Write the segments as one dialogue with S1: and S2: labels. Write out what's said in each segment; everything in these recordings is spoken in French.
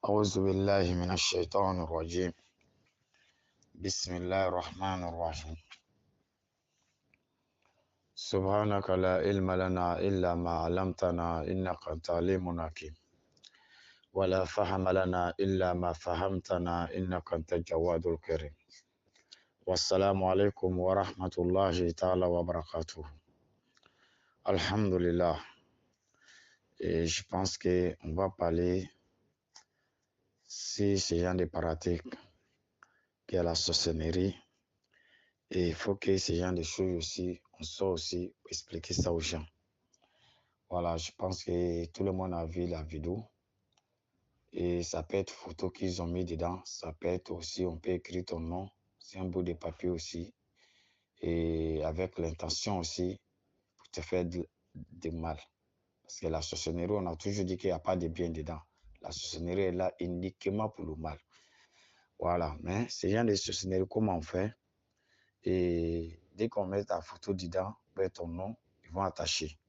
S1: أعوذ بالله من الشيطان الرجيم. بسم الله الرحمن الرحيم. سبحانك لا علم لنا إلا ما علمتنا إنك أنت العليم الحكيم، ولا فهم لنا إلا ما فهمتنا إنك أنت الجواد الكريم. والسلام عليكم ورحمة الله تعالى وبركاته. Alhamdulillah. Et je pense qu'on va parler si ce genre de pratique qui est la sorcellerie. Et il faut que ce genre de choses aussi, on soit aussi expliquer ça aux gens. Voilà, je pense que tout le monde a vu la vidéo. Et ça peut être photo qu'ils ont mis dedans. Ça peut être aussi, on peut écrire ton nom. C'est un bout de papier aussi. Et avec l'intention aussi pour te faire de mal. Parce que la sorcellerie, on a toujours dit qu'il n'y a pas de bien dedans. La sorcellerie est là uniquement pour le mal. Voilà, mais ce genre de sorcellerie, comment on fait? Et dès qu'on met ta photo dedans, ton nom, ils vont attacher.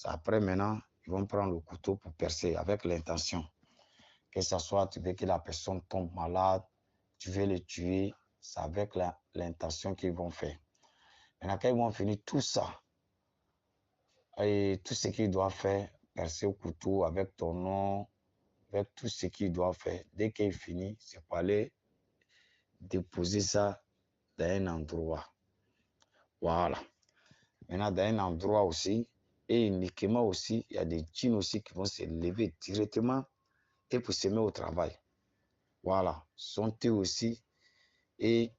S1: Après, maintenant, ils vont prendre le couteau pour percer avec l'intention. Que ce soit, tu veux que la personne tombe malade, tu veux le tuer, c'est avec l'intention qu'ils vont faire. Maintenant, quand ils vont finir tout ça, et tout ce qu'ils doivent faire, percer au couteau avec ton nom, avec tout ce qu'ils doivent faire, dès qu'ils finissent, c'est pour aller déposer ça dans un endroit. Voilà. Maintenant, dans un endroit aussi, et uniquement aussi, il y a des djinns aussi qui vont se lever directement et pour se mettre au travail. Voilà. Sont eux aussi. Et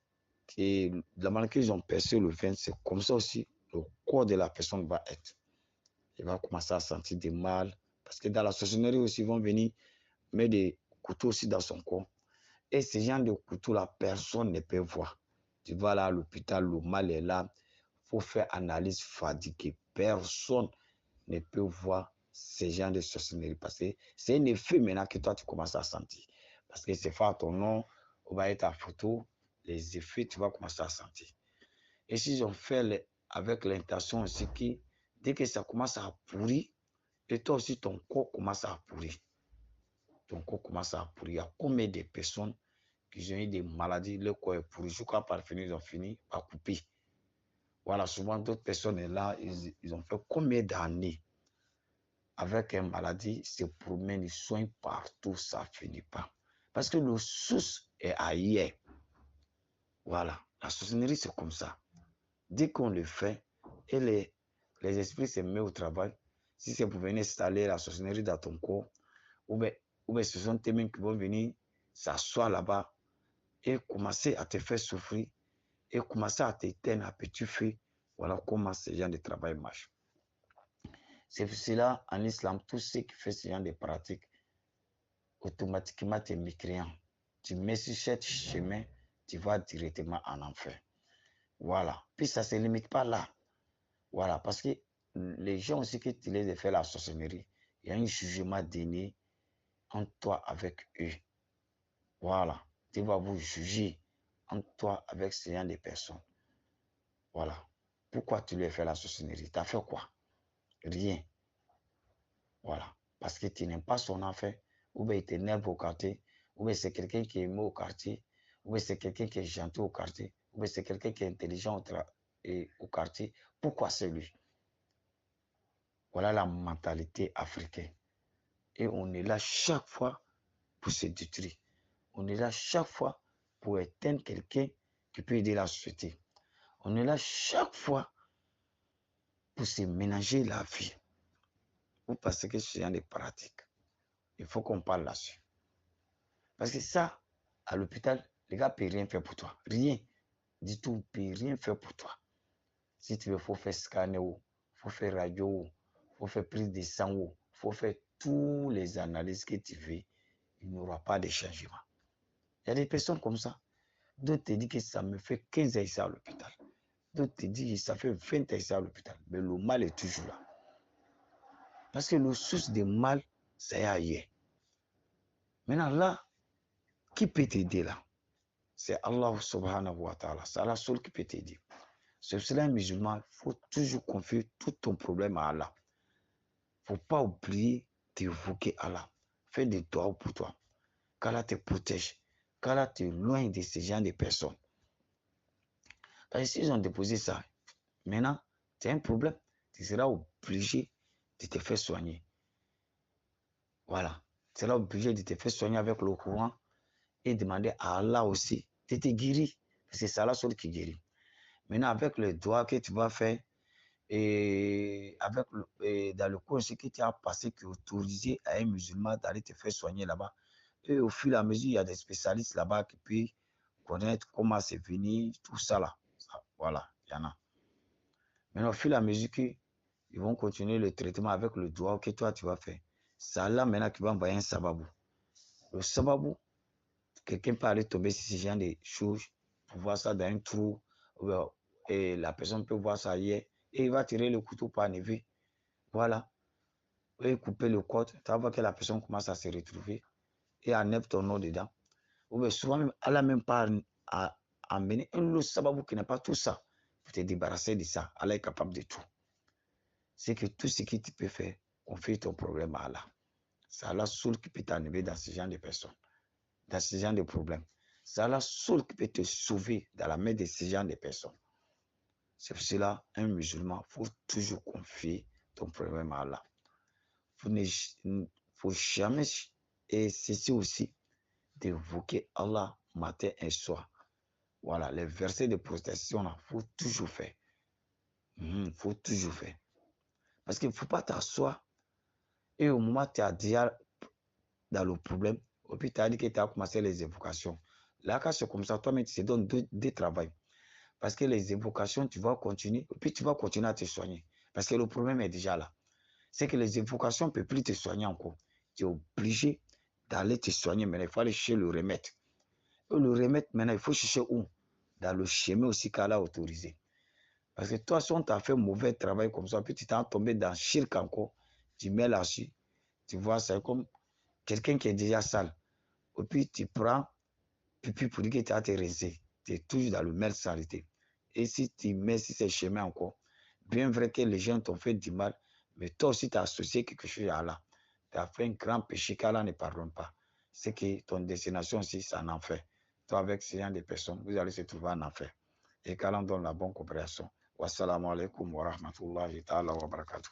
S1: de la manière qu'ils ont percé le venin, c'est comme ça aussi le corps de la personne va être. Il va commencer à sentir du mal. Parce que dans la sorcellerie aussi, ils vont venir mettre des couteaux aussi dans son corps. Et ce genre de couteau-là, personne ne peut voir. Tu vas là à l'hôpital, le mal est là. Il faut faire analyse fatiguée. Personne ne peut voir ce genre de sorcellerie. Parce que c'est un effet maintenant que toi, tu commences à sentir. Parce que c'est faire ton nom, on va être ta photo, les effets, tu vas commencer à sentir. Et si on fait avec l'intention aussi que dès que ça commence à pourrir, et toi aussi, ton corps commence à pourrir. Ton corps commence à pourrir. Il y a combien de personnes qui ont eu des maladies, le corps est pourri, jusqu'à par finir, ils ont fini par couper. Voilà, souvent d'autres personnes là, ils ont fait combien d'années avec une maladie, se promènent, ils soignent partout, ça ne finit pas. Parce que le source est ailleurs. Voilà, la sorcellerie c'est comme ça. Dès qu'on le fait, et les esprits se mettent au travail, si c'est pour venir installer la sorcellerie dans ton corps, ou bien ce sont tes mains qui vont venir s'asseoir là-bas et commencer à te faire souffrir et commencer à t'éteindre à petit feu. Voilà comment ce genre de travail marche. C'est pour cela, en islam, tout ce qui fait ce genre de pratique, automatiquement, tu es mécréant. Tu mets sur ce chemin, tu vas directement en enfer. Voilà. Puis ça ne se limite pas là. Voilà. Parce que les gens aussi qui utilisent de faire la sorcellerie, il y a un jugement donné entre toi avec eux. Voilà. Tu vas vous juger entre toi avec ce genre de personnes. Voilà. Pourquoi tu lui as fait la sorcellerie? Tu as fait quoi? Rien. Voilà. Parce que tu n'aimes pas son affaire, ou bien il t'énerve au quartier, ou bien c'est quelqu'un qui est aimé au quartier, ou bien c'est quelqu'un qui est gentil au quartier, ou bien c'est quelqu'un qui est intelligent au quartier. Pourquoi c'est lui? Voilà la mentalité africaine. Et on est là chaque fois pour se détruire. On est là chaque fois pour éteindre quelqu'un qui peut aider la société. On est là chaque fois pour se ménager la vie. Ou parce que c'est des pratiques. Il faut qu'on parle là-dessus. Parce que ça, à l'hôpital, les gars ne peuvent rien faire pour toi. Rien. Du tout, ils ne peuvent rien faire pour toi. Si tu veux, il faut faire scanner, il faut faire radio, il faut faire prise de sang, il faut faire toutes les analyses que tu veux. Il n'y aura pas de changement. Il y a des personnes comme ça. D'autres te disent que ça me fait 15 ans ici à l'hôpital. D'autres te disent que ça fait 20 ans ici à l'hôpital. Mais le mal est toujours là. Parce que le source du mal, c'est ailleurs. Maintenant là, qui peut t'aider là? C'est Allah subhanahu wa ta'ala. C'est Allah seul qui peut t'aider. C'est pour cela, un musulman, il faut toujours confier tout ton problème à Allah. Il ne faut pas oublier d'évoquer Allah. Fais des doigts pour toi. qu'Allah te protège, qu'Allah te loigne de ces gens de personnes. Parce que s'ils ont déposé ça, maintenant, tu as un problème, tu seras obligé de te faire soigner. Voilà. Tu seras obligé de te faire soigner avec le Coran et demander à Allah aussi de te guérir. Parce que c'est Allah seul qui guérit. Maintenant, avec le doigt que tu vas faire, et dans le cours que tu as passé, qui est autorisé à un musulman d'aller te faire soigner là-bas. Et au fur et à mesure, il y a des spécialistes là-bas qui peuvent connaître comment c'est venu, tout ça là. Voilà, il y en a. Mais au fur et à mesure qu'ils vont continuer le traitement avec le doigt que toi tu vas faire, c'est là maintenant qui va envoyer un sababou. Le sababou, quelqu'un peut aller tomber sur ce genre de choses, pour voir ça dans un trou, et la personne peut voir ça hier, et il va tirer le couteau par enlever. Voilà. Et couper le code, tu vas voir que la personne commence à se retrouver et enlève ton nom dedans. Ou bien souvent même, elle n'a même pas à amener un autre sababou qui n'est pas tout ça. Pour te débarrasser de ça, Allah est capable de tout. C'est que tout ce que tu peux faire, confie ton problème à Allah. C'est Allah seul qui peut t'enlever dans ce genre de personnes, dans ce genre de problèmes. C'est Allah seul qui peut te sauver dans la main de ce genre de personnes. C'est pour cela, un musulman, il faut toujours confier ton problème à Allah. Il ne faut jamais cesser aussi d'évoquer Allah matin et soir. Voilà, les versets de protection, il faut toujours faire. Il faut toujours faire. Parce qu'il ne faut pas t'asseoir et au moment où tu as déjà dans le problème, et puis tu as dit que tu as commencé les évocations. Là, quand c'est comme ça, toi-même, tu te donnes deux travail. Parce que les évocations, tu vas continuer, et puis tu vas continuer à te soigner. Parce que le problème est déjà là. C'est que les évocations ne peuvent plus te soigner encore. Tu es obligé d'aller te soigner, mais il faut aller chercher le remède. Et le remède, maintenant, il faut chercher où? Dans le chemin aussi qu'Allah a autorisé. Parce que toi, si on t'a fait mauvais travail comme ça, puis tu t'es tombé dans shirk encore, tu mets là-dessus, tu vois, c'est comme quelqu'un qui est déjà sale. Et puis tu prends, puis pour dire que tu as te rincer, tu es toujours dans le même saleté. Et si tu mets sur ces chemins encore, bien vrai que les gens t'ont fait du mal, mais toi aussi tu as associé quelque chose à Allah. Tu as fait un grand péché qu'Allah ne pardonne pas. C'est que ton destination aussi, c'est un enfer. Toi, avec ce genre de personnes, vous allez se trouver en enfer. Et qu'Allah donne la bonne coopération. Wassalamu alaikum wa rahmatullahi ta'ala wa barakatuh.